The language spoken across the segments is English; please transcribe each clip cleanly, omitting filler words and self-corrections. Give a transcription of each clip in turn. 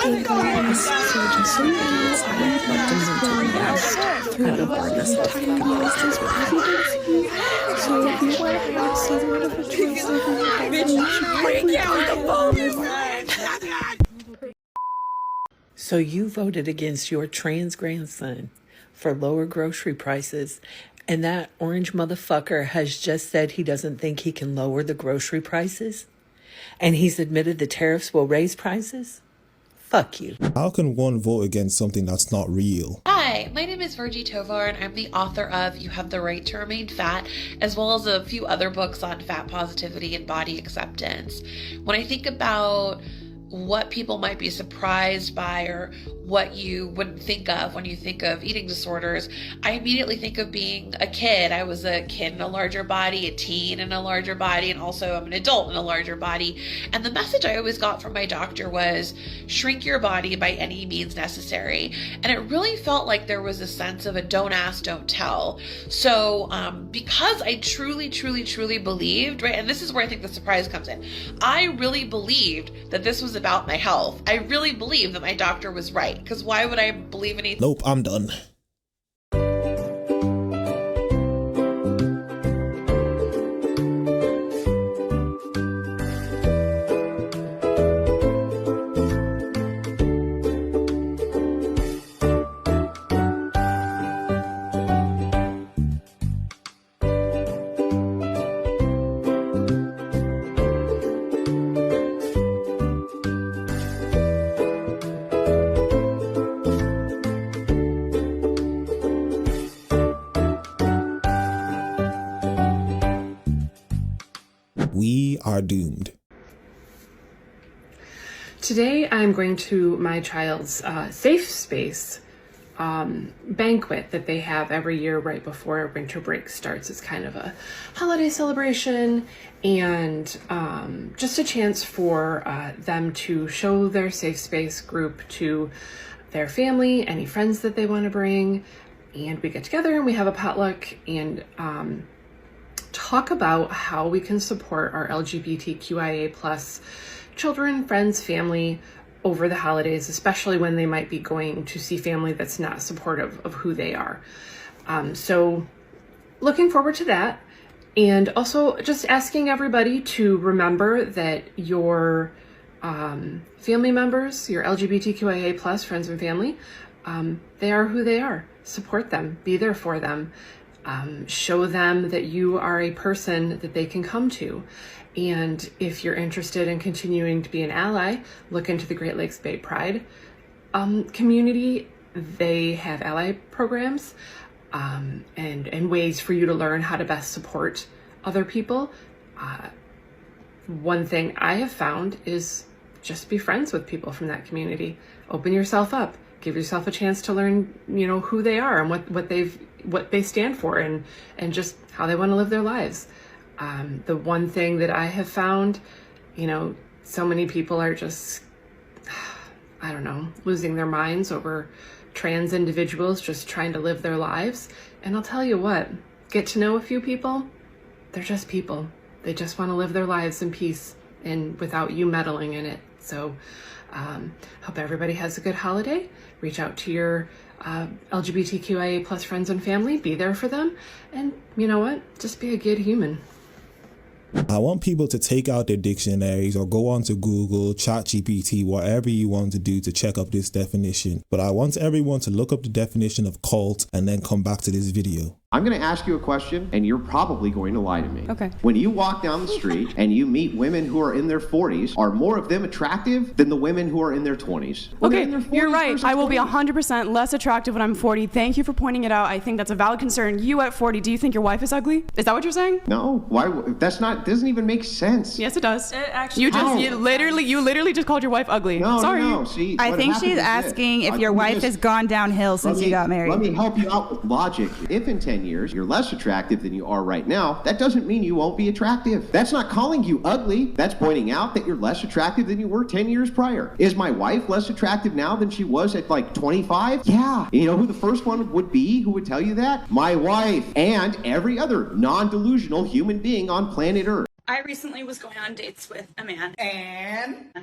So you voted against your trans grandson for lower grocery prices, and that orange motherfucker has just said he doesn't think he can lower the grocery prices? And he's admitted the tariffs will raise prices? Fuck you. How can one vote against something that's not real? Hi, my name is Virgie Tovar, and I'm the author of You Have the Right to Remain Fat, as well as a few other books on fat positivity and body acceptance. When I think about what people might be surprised by or what you wouldn't think of when you think of eating disorders, I immediately think of being a kid. I was a kid in a larger body, a teen in a larger body, and also I'm an adult in a larger body. And the message I always got from my doctor was shrink your body by any means necessary. And it really felt like there was a sense of a don't ask, don't tell. So because I truly believed, right, and this is where I think the surprise comes in. I really believed that this was about my health. I really believed that my doctor was right. Because why would I believe anything? Nope, I'm done. We are doomed. Today I'm going to my child's safe space banquet that they have every year right before winter break starts. It's kind of a holiday celebration and just a chance for them to show their safe space group to their family, any friends that they want to bring, and we get together and we have a potluck and talk about how we can support our LGBTQIA plus children, friends, family over the holidays, especially when they might be going to see family that's not supportive of who they are. So looking forward to that. And also just asking everybody to remember that your family members, your LGBTQIA plus friends and family, they are who they are. Support them, be there for them. Show them that you are a person that they can come to. And if you're interested in continuing to be an ally, look into the Great Lakes Bay Pride community. They have ally programs and ways for you to learn how to best support other people. One thing I have found is just be friends with people from that community. Open yourself up. Give yourself a chance to learn, who they are and what they stand for and just how they want to live their lives. The one thing that I have found, so many people are just, losing their minds over trans individuals just trying to live their lives. And I'll tell you what, get to know a few people, they're just people. They just want to live their lives in peace and without you meddling in it. So hope everybody has a good holiday. Reach out to your LGBTQIA plus friends and family. Be there for them. And you know what? Just be a good human. I want people to take out their dictionaries or go onto Google, ChatGPT, whatever you want to do to check up this definition. But I want everyone to look up the definition of cult and then come back to this video. I'm going to ask you a question, and you're probably going to lie to me. Okay. When you walk down the street and you meet women who are in their 40s, are more of them attractive than the women who are in their 20s? Okay, you're right. I will be 100% less attractive when I'm 40. Thank you for pointing it out. I think that's a valid concern. You at 40, do you think your wife is ugly? Is that what you're saying? No. Why? Doesn't even make sense. Yes, it does. It actually you literally just called your wife ugly. No, Sorry. no. See, I think she's asking if your wife has gone downhill since you got married. Let me help you out with logic. If in 10 years you're less attractive than you are right now, that doesn't mean you won't be attractive. That's not calling you ugly. That's pointing out that you're less attractive than you were 10 years prior. Is my wife less attractive now than she was at like 25? Yeah. You know who the first one would be who would tell you that? My wife and every other non-delusional human being on planet Earth. I recently was going on dates with a man.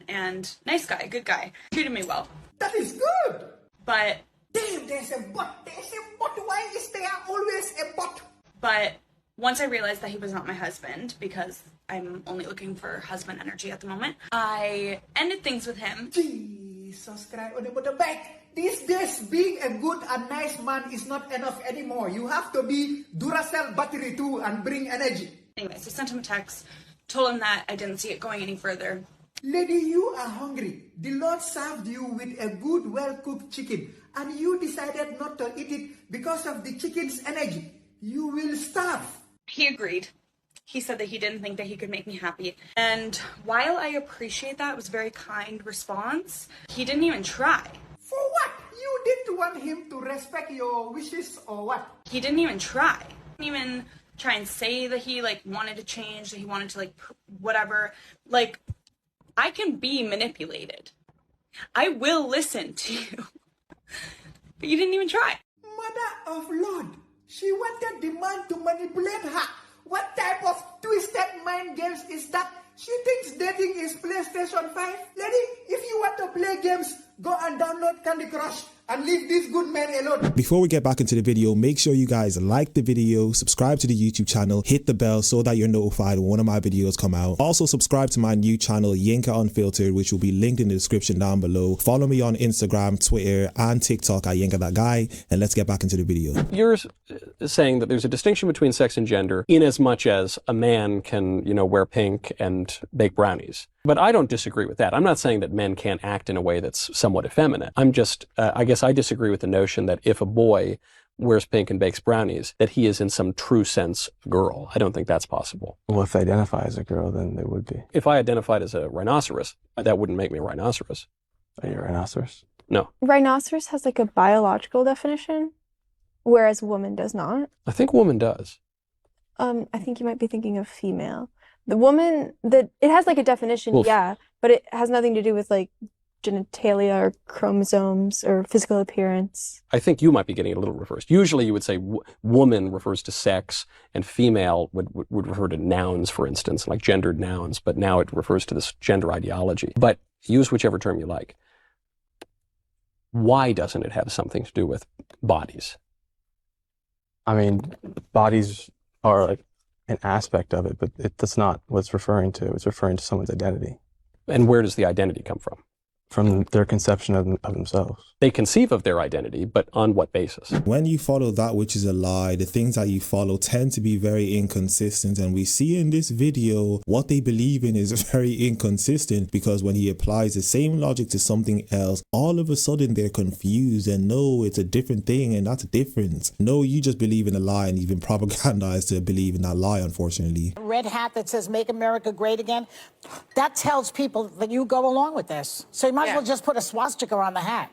And nice guy, good guy. Treated me well. That is good. But Damn, there's a but. Why is there always a but? But once I realized that he was not my husband, because I'm only looking for husband energy at the moment, I ended things with him. Jesus Christ, on the back. These days, being a good and nice man is not enough anymore. You have to be Duracell battery too and bring energy. Anyways, I sent him a text, told him that I didn't see it going any further. Lady, you are hungry. The Lord served you with a good, well-cooked chicken, and you decided not to eat it because of the chicken's energy. You will starve. He agreed. He said that he didn't think that he could make me happy. And while I appreciate that, it was a very kind response, he didn't even try. For what? You didn't want him to respect your wishes or what? He didn't even try. He didn't even try and say that he, like, wanted to change, that he wanted to, like, whatever. Like, I can be manipulated. I will listen to you. But you didn't even try. Mother of Lord, she wanted the man to manipulate her. What type of twisted mind games is that? She thinks dating is PlayStation 5. Lady, if you want to play games, go and download Candy Crush and leave this good man alone. Before we get back into the video, make sure you guys like the video, subscribe to the YouTube channel, hit the bell so that you're notified when one of my videos come out. Also subscribe to my new channel, Yinka Unfiltered, which will be linked in the description down below. Follow me on Instagram, Twitter, and TikTok at YinkaThatGuy, and let's get back into the video. You're saying that there's a distinction between sex and gender in as much as a man can, wear pink and bake brownies. But I don't disagree with that. I'm not saying that men can't act in a way that's somewhat effeminate. I'm just, I guess I disagree with the notion that if a boy wears pink and bakes brownies, that he is in some true sense a girl. I don't think that's possible. Well, if they identify as a girl, then they would be. If I identified as a rhinoceros, that wouldn't make me a rhinoceros. Are you a rhinoceros? No. Rhinoceros has like a biological definition, whereas woman does not. I think woman does. I think you might be thinking of female. The woman, it has like a definition, Well, yeah, but it has nothing to do with like genitalia or chromosomes or physical appearance. I think you might be getting it a little reversed. Usually you would say woman refers to sex and female would refer to nouns, for instance, like gendered nouns, but now it refers to this gender ideology. But use whichever term you like. Why doesn't it have something to do with bodies? I mean, bodies are like an aspect of it, but that's not what it's referring to. It's referring to someone's identity. And where does the identity come from? From their conception of themselves. They conceive of their identity, but on what basis? When you follow that which is a lie, the things that you follow tend to be very inconsistent. And we see in this video, what they believe in is very inconsistent, because when he applies the same logic to something else, all of a sudden they're confused and no, it's a different thing and that's a difference. No, you just believe in a lie and you've been propagandized to believe in that lie, unfortunately. Red hat that says make America great again, that tells people that you go along with this. So you might as well just put a swastika on the hat.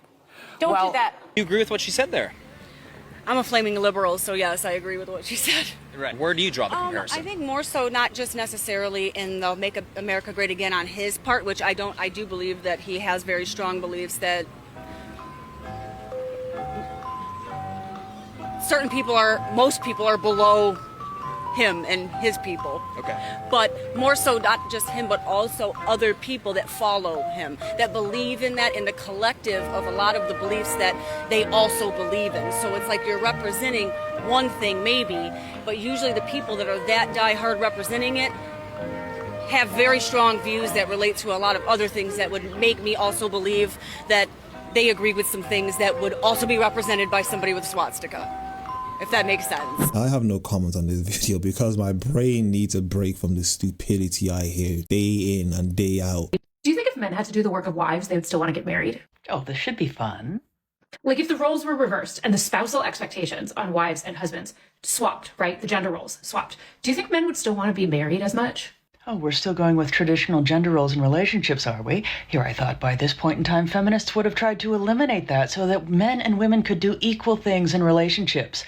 Don't do that. You agree with what she said there? I'm a flaming liberal, so yes, I agree with what she said. Right. Where do you draw the comparison? I think more so not just necessarily in the Make America Great Again on his part, which I do believe that he has very strong beliefs that most people are below him and his people. Okay. But more so not just him, but also other people that follow him, that believe in that, in the collective of a lot of the beliefs that they also believe in. So it's like you're representing one thing maybe, but usually the people that are that diehard representing it have very strong views that relate to a lot of other things that would make me also believe that they agree with some things that would also be represented by somebody with a swastika. If that makes sense. I have no comments on this video because my brain needs a break from the stupidity I hear day in and day out. Do you think if men had to do the work of wives, they would still want to get married? Oh, this should be fun. Like if the roles were reversed and the spousal expectations on wives and husbands swapped, right? The gender roles swapped. Do you think men would still want to be married as much? Oh, we're still going with traditional gender roles in relationships, are we? Here I thought by this point in time, feminists would have tried to eliminate that so that men and women could do equal things in relationships.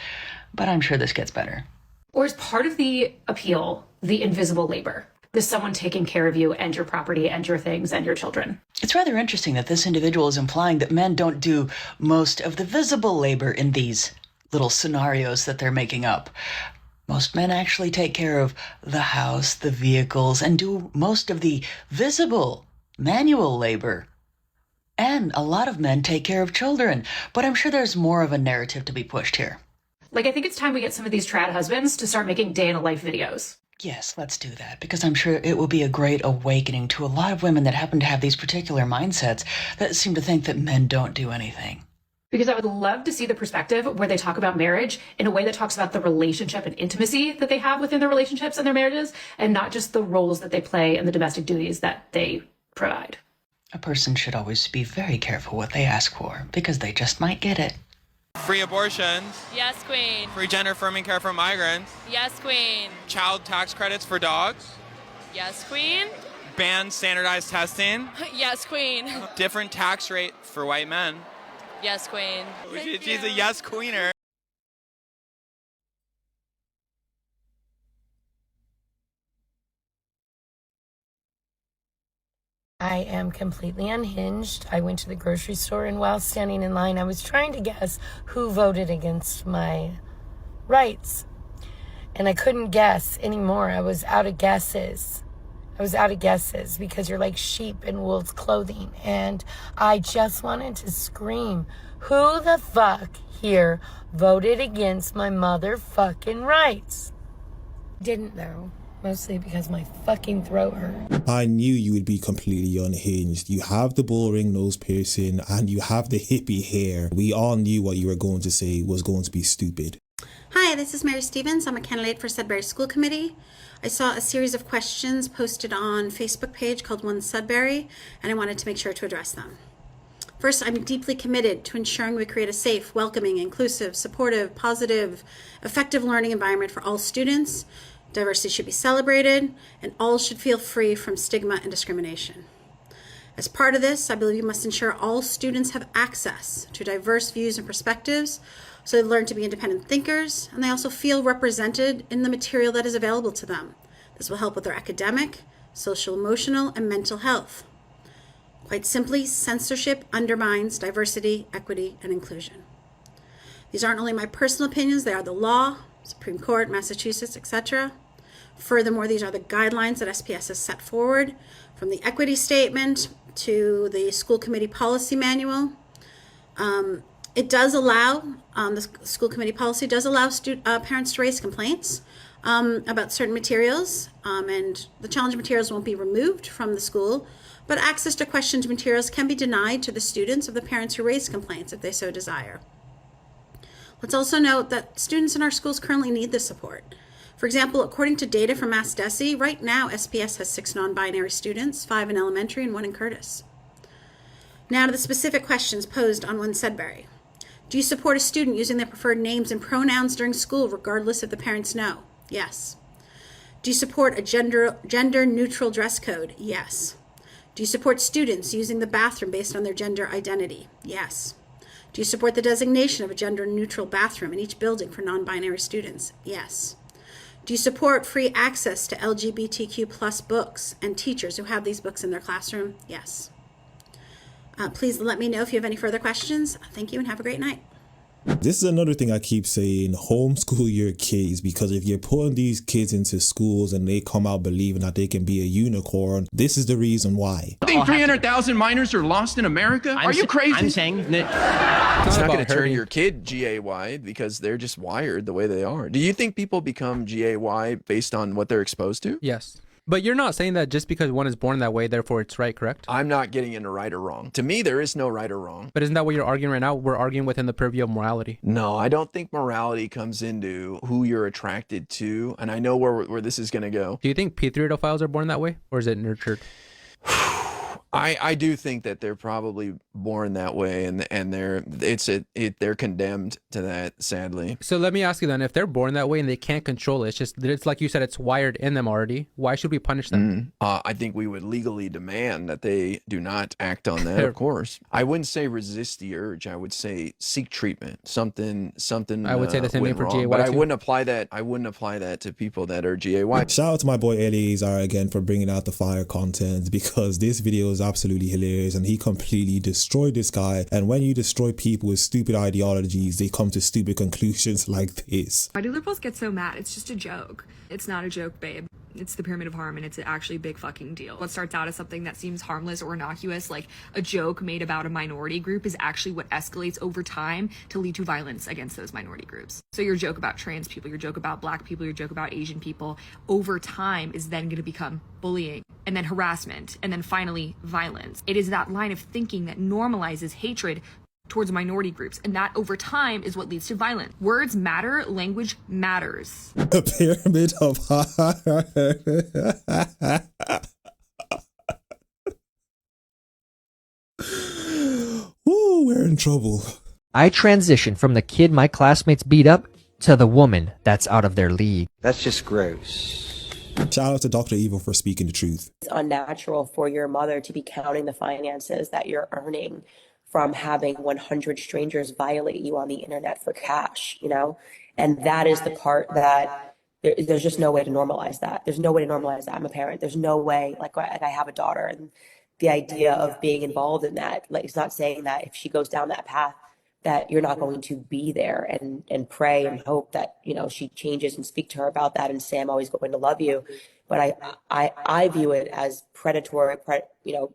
But I'm sure this gets better. Or is part of the appeal the invisible labor? There's someone taking care of you and your property and your things and your children. It's rather interesting that this individual is implying that men don't do most of the visible labor in these little scenarios that they're making up. Most men actually take care of the house, the vehicles, and do most of the visible manual labor. And a lot of men take care of children, but I'm sure there's more of a narrative to be pushed here. Like, I think it's time we get some of these trad husbands to start making day-in-a-life videos. Yes, let's do that, because I'm sure it will be a great awakening to a lot of women that happen to have these particular mindsets that seem to think that men don't do anything. Because I would love to see the perspective where they talk about marriage in a way that talks about the relationship and intimacy that they have within their relationships and their marriages, and not just the roles that they play and the domestic duties that they provide. A person should always be very careful what they ask for, because they just might get it. Free abortions. Yes, Queen. Free gender-affirming care for migrants. Yes, Queen. Child tax credits for dogs. Yes, Queen. Ban standardized testing. Yes, Queen. Different tax rate for white men. Yes, Queen. She's a yes queener. I am completely unhinged. I went to the grocery store, and while standing in line, I was trying to guess who voted against my rights. And I couldn't guess anymore. I was out of guesses. Because you're like sheep in wolf's clothing. And I just wanted to scream, who the fuck here voted against my motherfucking rights? Didn't though. Mostly because my fucking throat hurt. I knew you would be completely unhinged. You have the bull ring nose piercing and you have the hippie hair. We all knew what you were going to say was going to be stupid. Hi, this is Mary Stevens. I'm a candidate for Sudbury School Committee. I saw a series of questions posted on Facebook page called One Sudbury, and I wanted to make sure to address them. First, I'm deeply committed to ensuring we create a safe, welcoming, inclusive, supportive, positive, effective learning environment for all students. Diversity should be celebrated, and all should feel free from stigma and discrimination. As part of this, I believe you must ensure all students have access to diverse views and perspectives, so they learn to be independent thinkers, and they also feel represented in the material that is available to them. This will help with their academic, social, emotional, and mental health. Quite simply, censorship undermines diversity, equity, and inclusion. These aren't only my personal opinions, they are the law, Supreme Court, Massachusetts, etc. Furthermore, these are the guidelines that SPS has set forward, from the equity statement to the school committee policy manual. It does allow, the school committee policy does allow parents to raise complaints about certain materials, and the challenge materials won't be removed from the school, but access to questioned materials can be denied to the students of the parents who raise complaints if they so desire. Let's also note that students in our schools currently need this support. For example, according to data from Mass DESE, right now SPS has 6 non-binary students, 5 in elementary and 1 in Curtis. Now to the specific questions posed on One Sudbury. Do you support a student using their preferred names and pronouns during school, regardless if the parents know? Yes. Do you support a gender-neutral dress code? Yes. Do you support students using the bathroom based on their gender identity? Yes. Do you support the designation of a gender-neutral bathroom in each building for non-binary students? Yes. Do you support free access to LGBTQ+ books and teachers who have these books in their classroom? Yes. Please let me know if you have any further questions. Thank you and have a great night. This is another thing I keep saying, homeschool your kids, because if you're putting these kids into schools and they come out believing that they can be a unicorn, this is the reason why. I think 300,000 minors are lost in America? Are you crazy? I'm saying that it's not going to turn your kid GAY because they're just wired the way they are. Do you think people become GAY based on what they're exposed to? Yes. But you're not saying that just because one is born that way, therefore it's right, correct? I'm not getting into right or wrong. To me, there is no right or wrong. But isn't that what you're arguing right now? We're arguing within the purview of morality. No, I don't think morality comes into who you're attracted to. And I know where this is going to go. Do you think pedophiles are born that way? Or is it nurtured? I do think that they're probably born that way, and they're condemned to that, sadly. So let me ask you then, if they're born that way and they can't control it, it's like you said, it's wired in them already. Why should we punish them? I think we would legally demand that they do not act on that. Of course, I wouldn't say resist the urge. I would say seek treatment. Something. I would say the same thing for GAY, but I too. wouldn't apply that. I wouldn't apply that to people that are GAY. Shout out to my boy Eleazar again for bringing out the fire content, because this video is absolutely hilarious, and he completely destroyed this guy. And when you destroy people with stupid ideologies, they come to stupid conclusions like this. Why do liberals get so mad? It's just a joke. It's not a joke, babe. It's the pyramid of harm, and it's actually a big fucking deal. What starts out as something that seems harmless or innocuous, like a joke made about a minority group, is actually what escalates over time to lead to violence against those minority groups. So your joke about trans people, your joke about black people, your joke about Asian people, over time is then going to become bullying, and then harassment, and then finally violence. It is that line of thinking that normalizes hatred towards minority groups, and that over time is what leads to violence. Words matter, language matters. A pyramid of Woo, we're in trouble. I transitioned from the kid my classmates beat up to the woman that's out of their league. That's just gross. Shout out to Dr. Evil for speaking the truth. It's unnatural for your mother to be counting the finances that you're earning from having 100 strangers violate you on the internet for cash, you know? And that is the part that there's just no way to normalize that. There's no way to normalize that. I'm a parent. There's no way, like I have a daughter, and the idea of being involved in that, like, it's not saying that if she goes down that path that you're not going to be there and pray and hope that, you know, she changes and speak to her about that and say, I'm always going to love you. But I view it as predatory,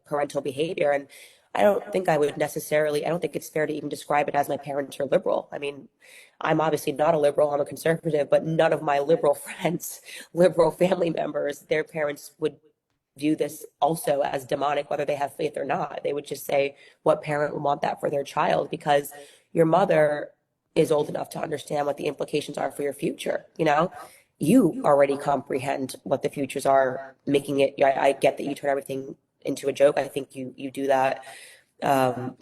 parental behavior. And I don't think it's fair to even describe it as my parents are liberal. I mean, I'm obviously not a liberal, I'm a conservative, but none of my liberal friends, liberal family members, their parents would view this also as demonic, whether they have faith or not. They would just say, what parent would want that for their child? Because your mother is old enough to understand what the implications are for your future, you know? You already comprehend what the futures are, making it, I get that you turn everything into a joke. I think you do that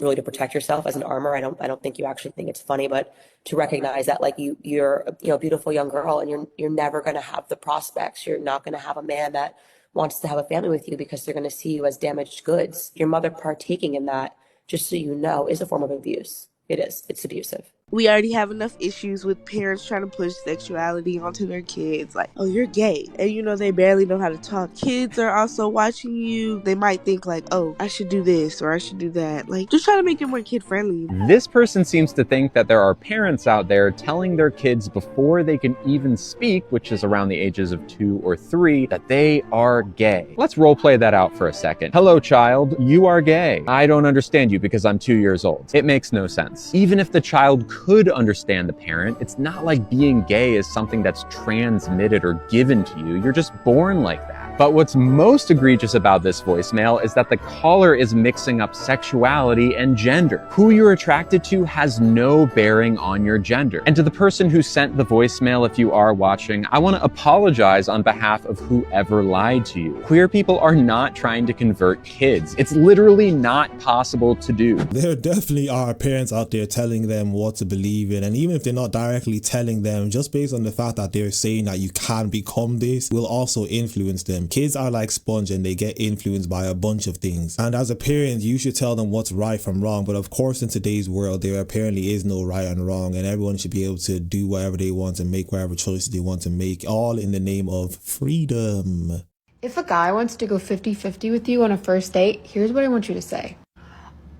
really to protect yourself as an armor. I don't think you actually think it's funny, but to recognize that, like, you're a beautiful young girl, and you're never going to have the prospects. You're not going to have a man that wants to have a family with you because they're going to see you as damaged goods. Your mother partaking in that, just so you know, is a form of abuse. It is. It's abusive. We already have enough issues with parents trying to push sexuality onto their kids. Like, oh, you're gay. And you know, they barely know how to talk. Kids are also watching you. They might think like, oh, I should do this or I should do that. Like, just try to make it more kid friendly. This person seems to think that there are parents out there telling their kids before they can even speak, which is around the ages of 2 or 3, that they are gay. Let's role play that out for a second. Hello, child. You are gay. I don't understand you because I'm 2 years old. It makes no sense. Even if the child could understand the parent, it's not like being gay is something that's transmitted or given to you. You're just born like that. But what's most egregious about this voicemail is that the caller is mixing up sexuality and gender. Who you're attracted to has no bearing on your gender. And to the person who sent the voicemail, if you are watching, I want to apologize on behalf of whoever lied to you. Queer people are not trying to convert kids. It's literally not possible to do. There definitely are parents out there telling them what to believe in, and even if they're not directly telling them, just based on the fact that they're saying that you can become this, will also influence them. Kids are like sponge, and they get influenced by a bunch of things. And as a parent, you should tell them what's right from wrong. But of course, in today's world, there apparently is no right and wrong, and everyone should be able to do whatever they want and make whatever choices they want to make, all in the name of freedom. If a guy wants to go 50-50 with you on a first date, here's what I want you to say.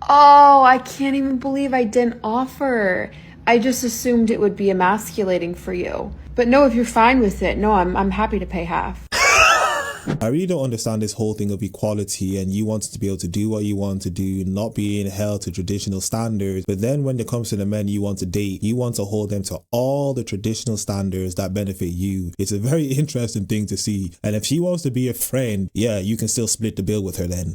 Oh, I can't even believe I didn't offer. I just assumed it would be emasculating for you. But no, if you're fine with it, no, I'm happy to pay half. I really don't understand this whole thing of equality, and you wanted to be able to do what you want to do, not being held to traditional standards. But then when it comes to the men you want to date, you want to hold them to all the traditional standards that benefit you. It's a very interesting thing to see. And if she wants to be a friend, yeah, you can still split the bill with her then.